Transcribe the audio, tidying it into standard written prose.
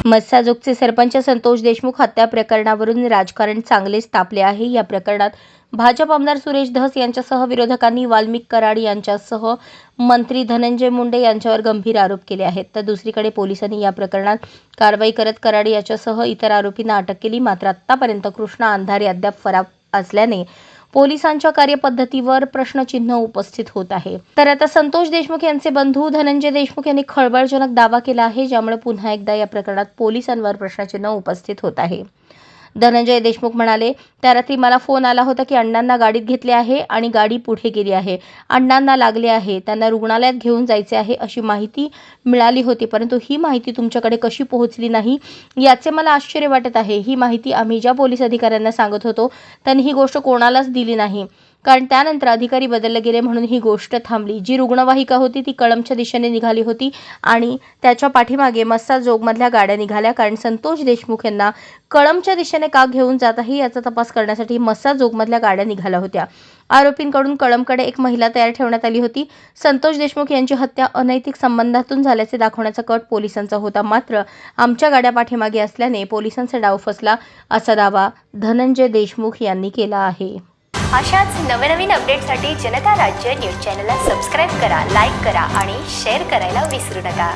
मस्साजोगचे सरपंच संतोष देशमुख हत्या प्रकरणावरून राजकारण चांगलेच तापले आहे। या प्रकरणात भाजप आमदार सुरेश धस यांच्यासह विरोधकांनी वाल्मिक कराड यांच्यासह मंत्री धनंजय मुंडे यांच्यावर गंभीर आरोप केले आहेत। तर दुसरीकडे पोलिसांनी या प्रकरणात कारवाई करत कराड यांच्यासह इतर आरोपींना अटक केली। मात्र आतापर्यंत कृष्णा अंधारे अद्याप फरार असल्याने पोलिसांच्या कार्यपद्धतीवर प्रश्नचिन्ह उपस्थित होत आहे। तर आता संतोष देशमुख यांचे बंधू धनंजय देशमुख यांनी खळबळजनक दावा केला आहे, ज्यामुळे पुन्हा एकदा या प्रकरणात पोलिसांवर प्रश्नचिन्ह उपस्थित होत आहे। धनंजय देशमुख म्हणाले, त्या रात्री मला फोन आला होता की अण्णांना गाडीत घेतले आहे आणि गाडी पुढे गेली आहे, अण्णांना लागले आहे, त्यांना रुग्णालयात घेऊन जायचे आहे अशी माहिती मिळाली होती, परंतु ही माहिती तुमच्याकडे कशी पोहोचली नाही याचे मला आश्चर्य वाटत आहे। ही माहिती आम्ही ज्या पोलीस अधिकाऱ्यांना सांगत होतो त्यांनी ही गोष्ट कोणालाच दिली नाही, कारण त्यानंतर अधिकारी बदलले गेले म्हणून ही गोष्ट थांबली। जी रुग्णवाहिका होती ती कळंबच्या दिशेने निघाली होती आणि त्याच्या पाठीमागे मस्साजोगमधल्या गाड्या निघाल्या, कारण संतोष देशमुख यांना कळंबच्या दिशेने का घेऊन जात आहे याचा तपास करण्यासाठी मस्साजोगमधल्या गाड्या निघाल्या होत्या। आरोपींकडून कळंबकडे एक महिला तयार ठेवण्यात आली होती। संतोष देशमुख यांची हत्या अनैतिक संबंधातून झाल्याचे दाखवण्याचा कट पोलिसांचा होता, मात्र आमच्या गाड्या पाठीमागे असल्याने पोलिसांचा डाव फसला असा दावा धनंजय देशमुख यांनी केला आहे। अशाच नवनवीन अपडेटसाठी जनता राज्य न्यूज चॅनलला सबस्क्राईब करा, लाईक करा आणि शेअर करायला विसरू नका।